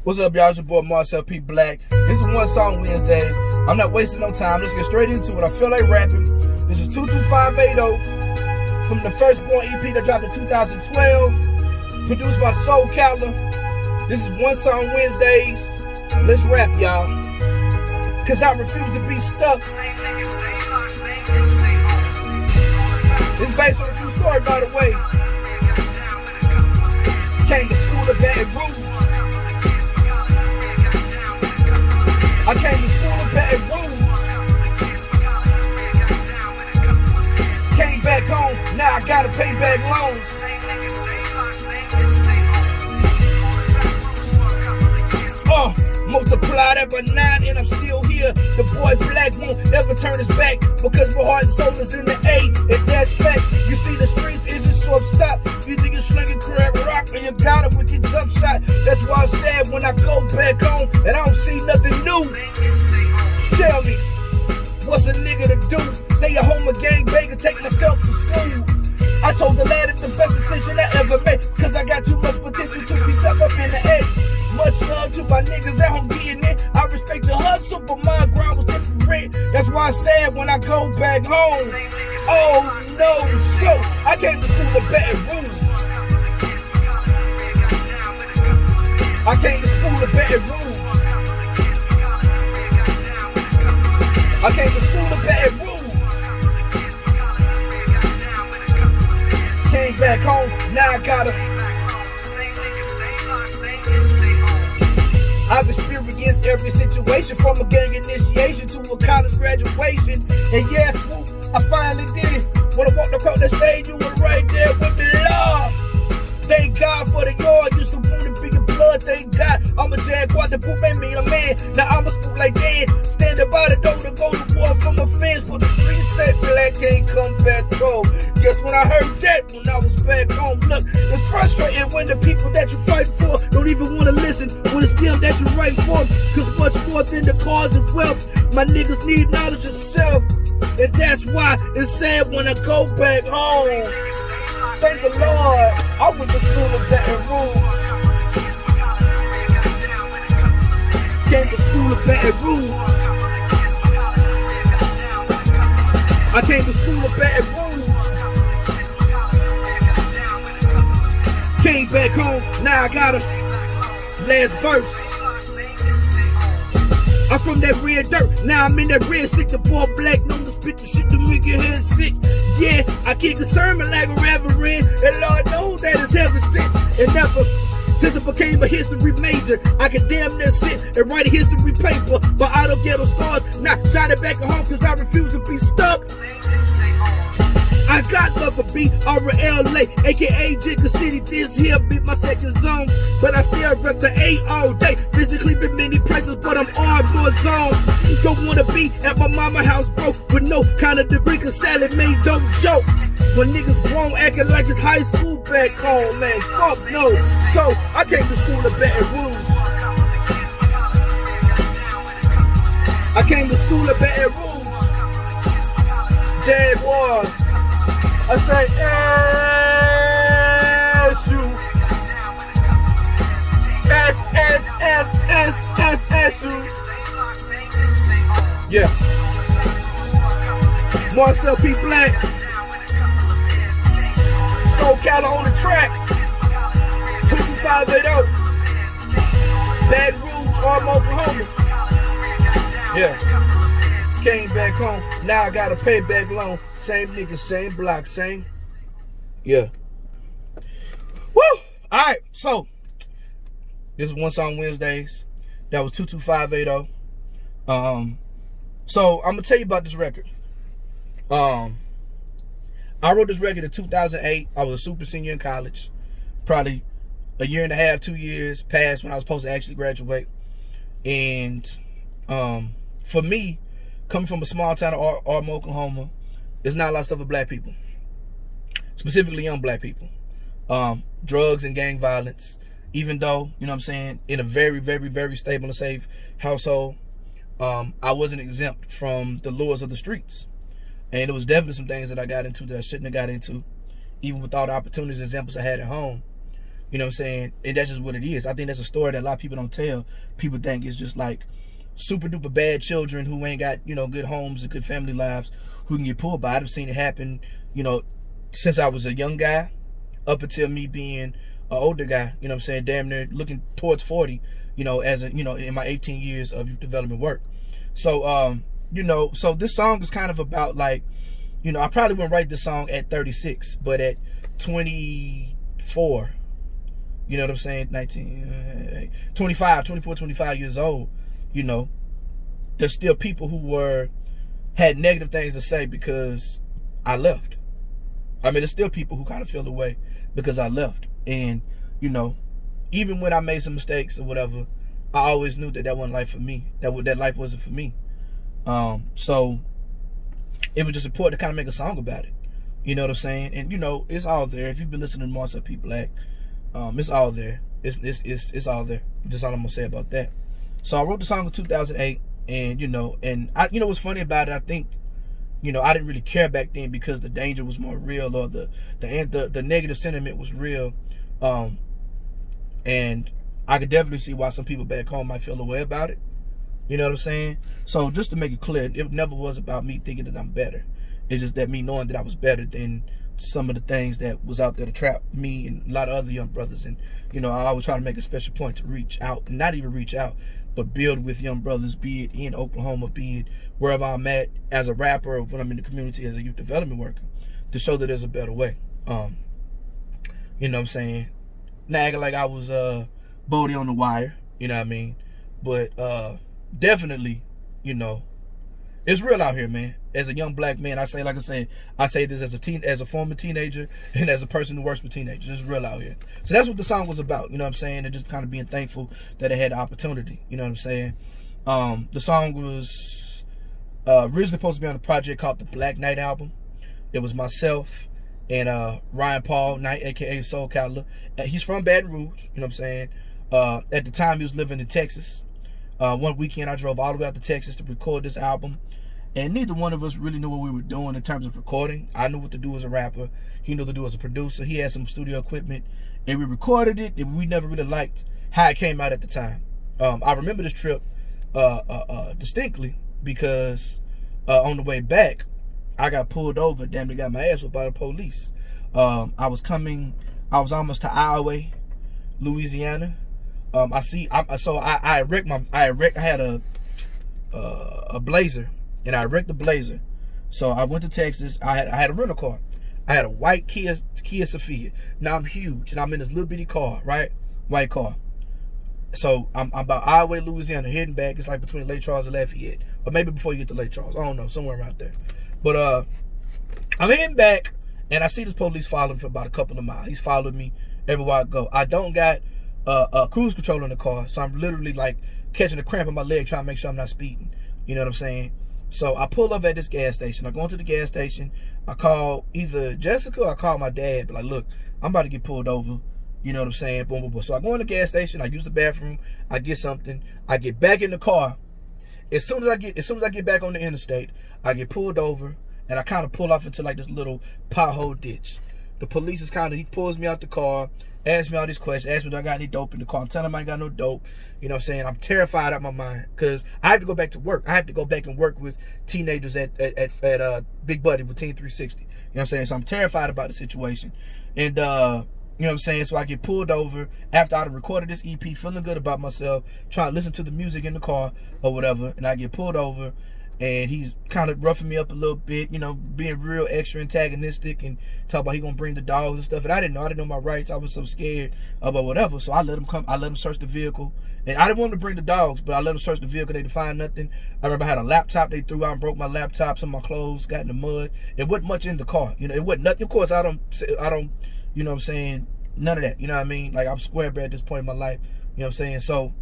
What's up, y'all? It's your boy Marcel P. Black. This is One Song Wednesdays. I'm not wasting no time. Let's get straight into it. I feel like rapping. This is 2258 from the Firstborn EP that dropped in 2012. Produced by Soul Calla. This is One Song Wednesdays. Let's rap, y'all. Cause I refuse to be stuck. It's based on a true story, by the way. Came to school to Baton Rouge. I came to school in Baton Rouge. Came back home, now I gotta pay back loans. Multiply that by 9 and I'm still here. The boy Black won't ever turn his back because my heart and soul is in the A, and that's fact. You see the streets isn't short stop. You think you're slinging crab rock and you got it with your jump shot. That's why I'm sad when I go back home and I don't see nothing new. Tell me, what's a nigga to do? Stay at home a gangbang and take myself to school. I told the lad it's the best decision I ever made, cause I got too much potential to be stuck up in the A. Much love to my niggas at home getting it. I respect the hustle, but my grind was different. That's why I'm sad when I go back home. Oh no, so I came to school to Baton Rouge. I came to school to Baton Rouge. I came to school to Baton Rouge. Came back home, now I gotta. I've experienced every situation, from a gang initiation to a college graduation. And yes, I finally did it. When I walked across the stage, you were right there with me, Lord. Thank God for the yard. Used to want to be in blood. Thank God I'm a jaguar. The poop made me a man. Now I'm a spook like Dan. Standing by the door to go to war for my fans. But the streets said Black can't come back home. Guess when I heard that when I was back home. Look, it's frustrating when the people that you fight for don't even want to listen when it's them that you write for. Cause much more than the cause and wealth, my niggas need knowledge of self. And that's why it's sad when I go back home. Thank the Lord, I went to school in Baton Rouge. Came to school in Baton Rouge. I came to school in Baton Rouge. Came back home, now I got a last verse. I'm from that red dirt, now I'm in that red stick. The poor Black known to spit the shit to make your head sick. Yeah, I can't concern me like a reverend, and Lord knows that it's ever since. And never since it became a history major, I can damn near sit and write a history paper. But I don't get those scars, not shining back at home cause I refuse to be stuck. I got love for B-R-L-A, aka Jigga City. This here be my second zone, but I still rep the A all day. Physically been many places, but I'm on more zone. Don't wanna be at my mama house broke with no kind of degree, cause Sally made don't joke. When niggas grown acting like it's high school back home, man, fuck no. So I came to school to Baton Rouge. I came to school to Baton Rouge. Jaguars. I say, S-U. S-S-S-S-S-S-U. Yeah. Marcel P. Black. Soul Calla on the track. 2258. Baton Rouge, Oklahoma. Yeah. Came back home, now I gotta pay back loan. Same nigga, same block, same. Yeah. Woo! Alright, so this is One Song Wednesdays. That was 22580. So I'm gonna tell you about this record. I wrote this record in 2008. I was a super senior in college. Probably a year and a half, 2 years past when I was supposed to actually graduate. And for me, coming from a small town of Arma, Oklahoma, there's not a lot of stuff for Black people, specifically young Black people. Drugs and gang violence, even though, you know what I'm saying, in a very, very, very stable and safe household, I wasn't exempt from the lures of the streets. And there was definitely some things that I got into that I shouldn't have got into, even with all the opportunities and examples I had at home. You know what I'm saying? And that's just what it is. I think that's a story that a lot of people don't tell. People think it's just like super duper bad children who ain't got, you know, good homes and good family lives who can get pulled by. I've seen it happen, you know, since I was a young guy up until me being an older guy, you know what I'm saying, damn near looking towards 40, you know, as a, you know, in my 18 years of youth development work. So, you know, so this song is kind of about like, you know, I probably wouldn't write this song at 36, but at 24, you know what I'm saying, 25 years old, you know, there's still people who had negative things to say because I left. I mean, there's still people who kind of feel the way because I left. And, you know, even when I made some mistakes or whatever, I always knew that wasn't life for me. That life wasn't for me. So it was just important to kind of make a song about it. You know what I'm saying? And, you know, it's all there. If you've been listening to Marcel P. Black, it's all there. It's all there. That's all I'm gonna say about that. So I wrote the song in 2008, and you know what's funny about it? I think, you know, I didn't really care back then because the danger was more real, or the negative sentiment was real, and I could definitely see why some people back home might feel a way about it. You know what I'm saying? So just to make it clear, it never was about me thinking that I'm better. It's just that me knowing that I was better than some of the things that was out there to trap me and a lot of other young brothers. And, you know, I always try to make a special point to reach out, and not even reach out, but build with young brothers, be it in Oklahoma, be it wherever I'm at as a rapper, or when I'm in the community as a youth development worker, to show that there's a better way. You know what I'm saying? Not acting like I was Bodie on the wire, you know what I mean? But definitely, you know, it's real out here, man. As a young black man, I say this as a former teenager and as a person who works with teenagers. It's real out here. So that's what the song was about, you know what I'm saying? And just kind of being thankful that I had the opportunity, you know what I'm saying? The song was originally supposed to be on a project called the Black Knight album. It was myself and Ryan Paul Knight, aka Soul Cowler. He's from Baton Rouge, you know what I'm saying? At the time, he was living in Texas. One weekend, I drove all the way out to Texas to record this album. And neither one of us really knew what we were doing in terms of recording. I knew what to do as a rapper. He knew what to do as a producer. He had some studio equipment. And we recorded it, and we never really liked how it came out at the time. I remember this trip distinctly because on the way back, I got pulled over. Damn, they got my ass whipped by the police. I was almost to Iowa, Louisiana. I had a Blazer. And I wrecked the Blazer. So I went to Texas. I had a rental car. I had a white Kia Sophia. Now I'm huge, and I'm in this little bitty car, right? White car. So I'm about Iowa, Louisiana, heading back. It's like between Lake Charles and Lafayette, or maybe before you get to Lake Charles. I don't know, somewhere around there. But I'm heading back, and I see this police following for about a couple of miles. He's following me everywhere I go. I don't got a cruise control in the car, so I'm literally like catching a cramp in my leg, trying to make sure I'm not speeding. You know what I'm saying? So I pull up at this gas station. I go into the gas station. I call either Jessica or I call my dad. But like, look, I'm about to get pulled over. You know what I'm saying? Boom, boom, boom. So I go in the gas station. I use the bathroom. I get something. I get back in the car. As soon as I get back on the interstate, I get pulled over, and I kind of pull off into like this little pothole ditch. The police he pulls me out the car, asks me all these questions, asks me if I got any dope in the car. I'm telling him I ain't got no dope. You know what I'm saying? I'm terrified out of my mind because I have to go back to work. I have to go back and work with teenagers at Big Buddy with Team 360. You know what I'm saying? So I'm terrified about the situation. And you know what I'm saying? So I get pulled over after I recorded this EP, feeling good about myself, trying to listen to the music in the car or whatever, and I get pulled over. And he's kind of roughing me up a little bit, you know, being real extra antagonistic and talk about he gonna bring the dogs and stuff. And I didn't know my rights. I was so scared about whatever. So I let him search the vehicle. And I didn't want him to bring the dogs, but I let him search the vehicle. They didn't find nothing. I remember I had a laptop they threw out and broke my laptop. Some of my clothes got in the mud. It wasn't much in the car. You know, it wasn't nothing. Of course, I don't, you know what I'm saying? None of that. You know what I mean? Like, I'm square at this point in my life. You know what I'm saying? So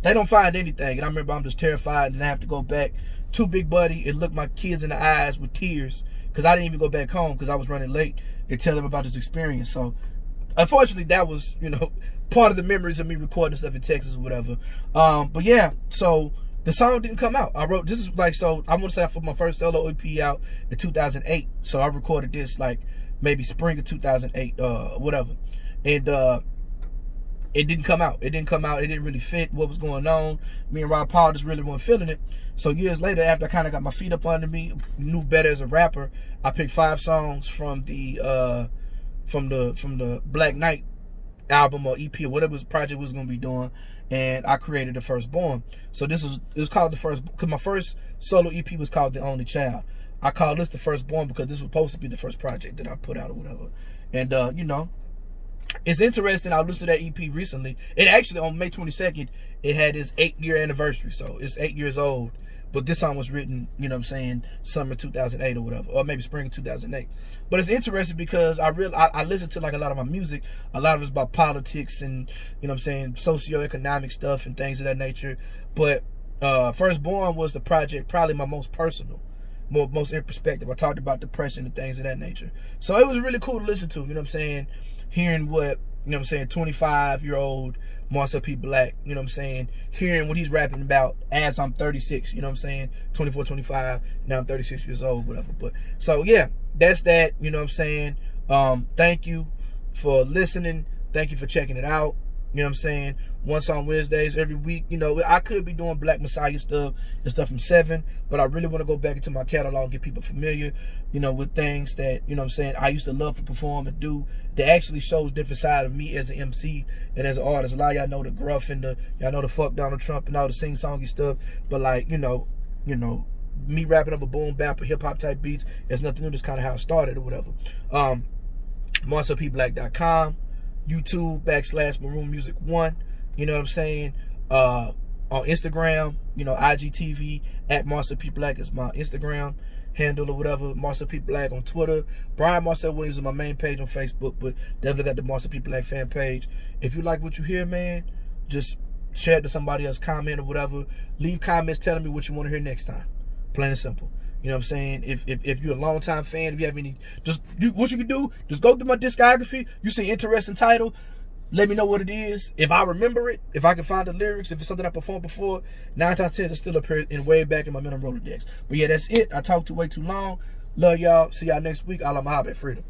they don't find anything. And I remember I'm just terrified, and I have to go back to Big Buddy and look my kids in the eyes with tears because I didn't even go back home because I was running late and tell them about this experience. So unfortunately, that was, you know, part of the memories of me recording stuff in Texas or whatever. But yeah, so the song didn't come out. I want to say I put my first solo EP out in 2008. So I recorded this like maybe spring of 2008, whatever. And it didn't come out. It didn't come out. It didn't really fit what was going on. Me and Rob Paul just really weren't feeling it. So years later, after I kind of got my feet up under me, knew better as a rapper, I picked 5 songs from the Black Knight album or EP or whatever project was gonna be doing, and I created The Firstborn. So it was called The First, because my first solo EP was called The Only Child. I called this The Firstborn because this was supposed to be the first project that I put out or whatever. And you know, it's interesting. I listened to that EP recently. It actually, on May 22nd, it had its 8-year anniversary. So it's 8 years old. But this song was written, you know what I'm saying, summer 2008 or whatever, or maybe spring of 2008. But it's interesting because I listen to like a lot of my music. A lot of it's about politics and, you know what I'm saying, socioeconomic stuff and things of that nature. But Firstborn was the project probably my most personal, most in perspective. I talked about depression and things of that nature. So it was really cool to listen to, you know what I'm saying, hearing what, you know what I'm saying, 25-year-old Marcel P. Black, you know what I'm saying, hearing what he's rapping about as I'm 36, you know what I'm saying, 24, 25, now I'm 36 years old, whatever. But so yeah, that's that, you know what I'm saying. Thank you for listening. Thank you for checking it out. You know what I'm saying? Once on Wednesdays every week. You know, I could be doing Black Messiah stuff and stuff from 7, but I really want to go back into my catalog and get people familiar, you know, with things that, you know what I'm saying, I used to love to perform and do that actually shows different side of me as an MC and as an artist. A lot of y'all know the gruff and y'all know the fuck Donald Trump and all the sing-songy stuff, but like, you know, me rapping up a boom bap or hip-hop type beats, there's nothing new. That's kind of how it started or whatever. MarcelPBlack.com. YouTube /MaroonMusic1, you know what I'm saying, on Instagram, you know, IGTV @MarcelPBlack is my Instagram handle or whatever, Marcel P. Black on Twitter, Brian Marcel Williams is my main page on Facebook, but definitely got the Marcel P. Black fan page. If you like what you hear, man, just share it to somebody else, comment or whatever, leave comments telling me what you want to hear next time, plain and simple. You know what I'm saying? If you're a long-time fan, if you have any, what you can do, just go through my discography. You see interesting title, let me know what it is. If I remember it, if I can find the lyrics, if it's something I performed before, 9 times 10 it's still up here and way back in my mental Rolodex. But yeah, that's it. I talked way too long. Love y'all. See y'all next week. I'm Freedom.